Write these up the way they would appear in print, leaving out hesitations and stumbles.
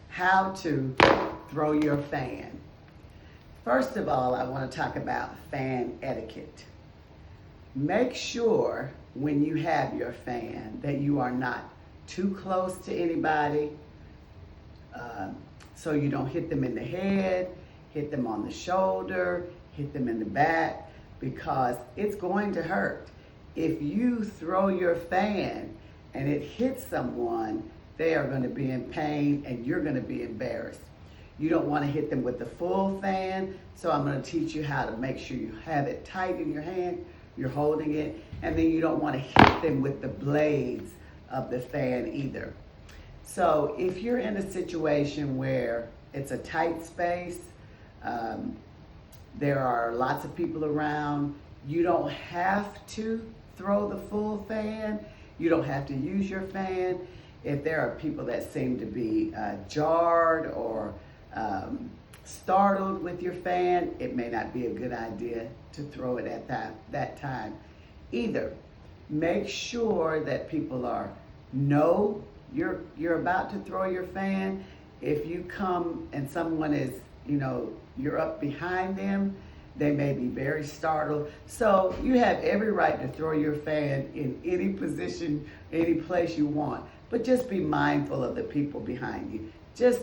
How to throw your fan. First of all, I want to talk about fan etiquette. Make sure when you have your fan that you are not too close to anybody, so you don't hit them in the head, hit them on the shoulder, hit them in the back, because it's going to hurt. If you throw your fan and it hits someone, they are going to be in pain and you're going to be embarrassed. You don't want to hit them with the full fan, so I'm going to teach you how to make sure you have it tight in your hand, you're holding it, and then you don't want to hit them with the blades of the fan either. So if you're in a situation where it's a tight space, there are lots of people around, you don't have to throw the full fan, you don't have to use your fan. If there are people that seem to be jarred or startled with your fan, it may not be a good idea to throw it at that time either. Make sure that people know you're about to throw your fan. If you come and someone is, you're up behind them, they may be very startled. So you have every right to throw your fan in any position, any place you want. But just be mindful of the people behind you. There's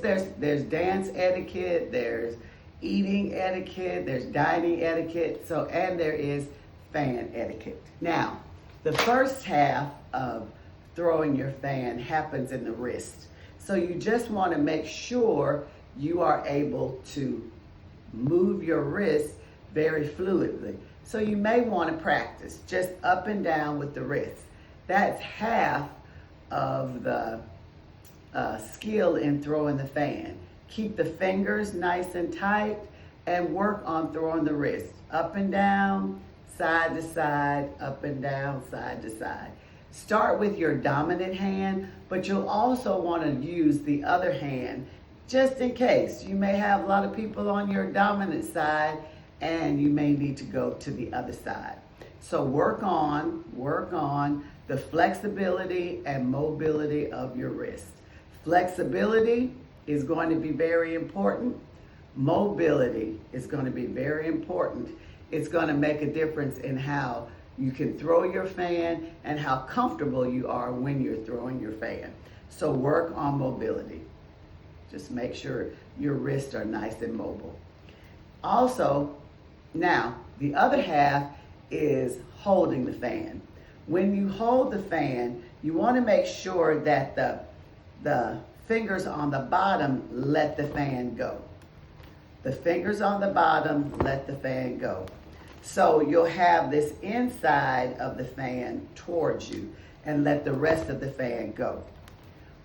dance etiquette, there's eating etiquette, there's dining etiquette, and there is fan etiquette. Now, the first half of throwing your fan happens in the wrist. So you just want to make sure you are able to move your wrist very fluidly. So you may want to practice just up and down with the wrist. That's half of the skill in throwing the fan. Keep the fingers nice and tight and work on throwing the wrist up and down, side to side, up and down, side to side. Start with your dominant hand, but you'll also want to use the other hand just in case. You may have a lot of people on your dominant side and you may need to go to the other side. So work on the flexibility and mobility of your wrist. Flexibility is going to be very important. Mobility is going to be very important. It's going to make a difference in how you can throw your fan and how comfortable you are when you're throwing your fan. So work on mobility. Just make sure your wrists are nice and mobile. Also, now, the other half is holding the fan. When you hold the fan, you want to make sure that the fingers on the bottom let the fan go. The fingers on the bottom let the fan go. So you'll have this inside of the fan towards you and let the rest of the fan go.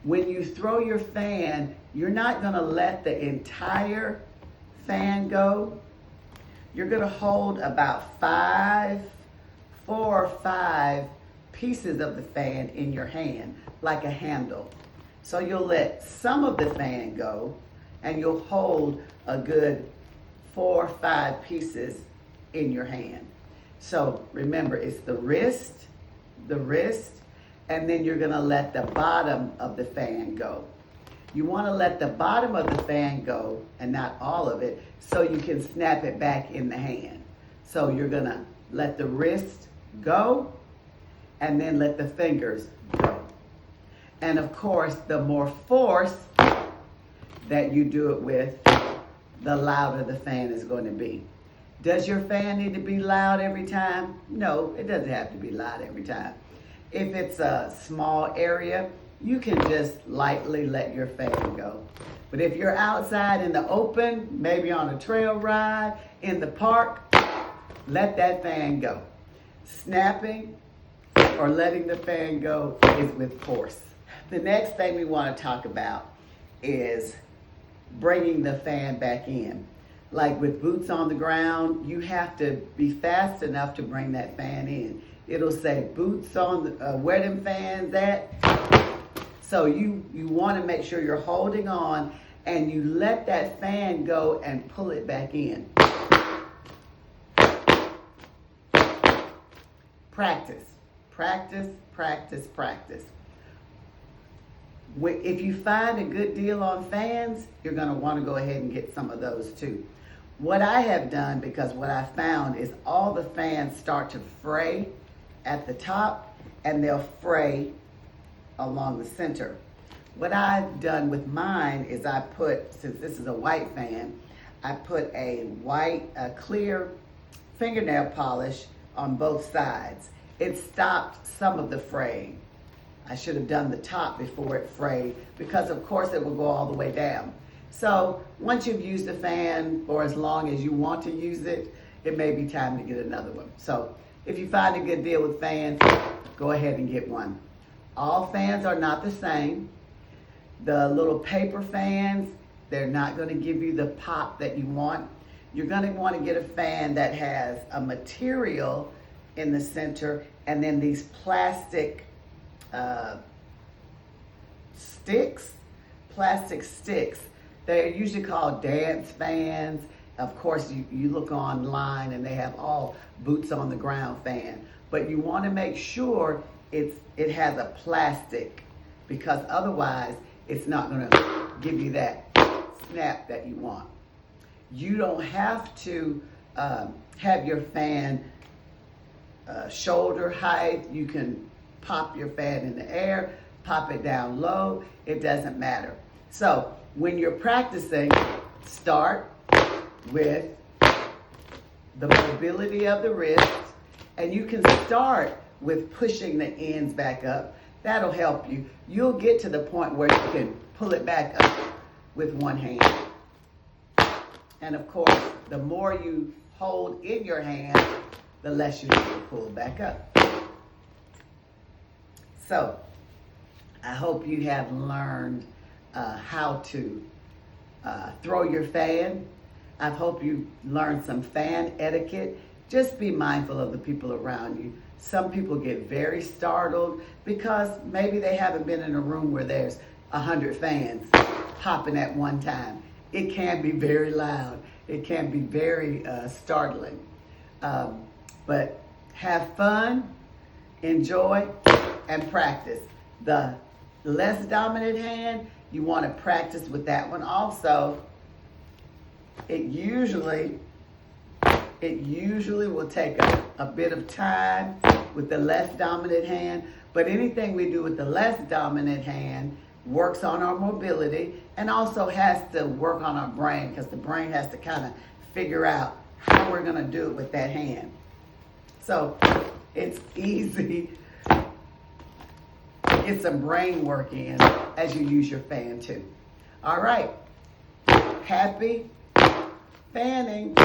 When you throw your fan, you're not going to let the entire fan go. You're going to hold about 4 or 5 pieces of the fan in your hand, like a handle. So you'll let some of the fan go, and you'll hold a good 4 or 5 pieces in your hand. So remember, it's the wrist, and then you're going to let the bottom of the fan go. You want to let the bottom of the fan go and not all of it so you can snap it back in the hand. So you're going to let the wrist go and then let the fingers go. And of course, the more force that you do it with, the louder the fan is going to be. Does your fan need to be loud every time? No, it doesn't have to be loud every time. If it's a small area, you can just lightly let your fan go. But if you're outside in the open, maybe on a trail ride, in the park, let that fan go. Snapping or letting the fan go is with force. The next thing we want to talk about is bringing the fan back in. Like with boots on the ground, you have to be fast enough to bring that fan in. It'll say boots on where them fans at. So you want to make sure you're holding on and you let that fan go and pull it back in. Practice, practice, practice, practice. If you find a good deal on fans, you're going to want to go ahead and get some of those too. What I have done, because what I found is all the fans start to fray at the top and they'll fray along the center. What I've done with mine is I put, since this is a white fan, I put a clear fingernail polish on both sides. It stopped some of the fraying. I should have done the top before it frayed, because of course it will go all the way down. So once you've used the fan for as long as you want to use it, it may be time to get another one. So if you find a good deal with fans, go ahead and get one. All fans are not the same. The little paper fans, they're not going to give you the pop that you want. You're going to want to get a fan that has a material in the center and then these plastic sticks. They're usually called dance fans. Of course, you look online and they have all boots on the ground fan. But you want to make sure it has a plastic, because otherwise it's not going to give you that snap that you want. You don't have to have your fan shoulder height. You can pop your fan in the air, pop it down low. It doesn't matter. So when you're practicing, start with the mobility of the wrist, and you can start with pushing the ends back up. That'll help you. You'll get to the point where you can pull it back up with one hand. And of course, the more you hold in your hand, the less you need to pull back up. So, I hope you have learned how to throw your fan. I hope you learned some fan etiquette. Just be mindful of the people around you. Some people get very startled because maybe they haven't been in a room where there's 100 fans popping at one time. It can be very loud. It can be very startling. But have fun, enjoy, and practice. The less dominant hand, you want to practice with that one also. It usually will take a bit of time with the less dominant hand, but anything we do with the less dominant hand works on our mobility and also has to work on our brain, because the brain has to kind of figure out how we're going to do it with that hand. So it's easy. Get some brain work in as you use your fan too. All right. Happy fanning.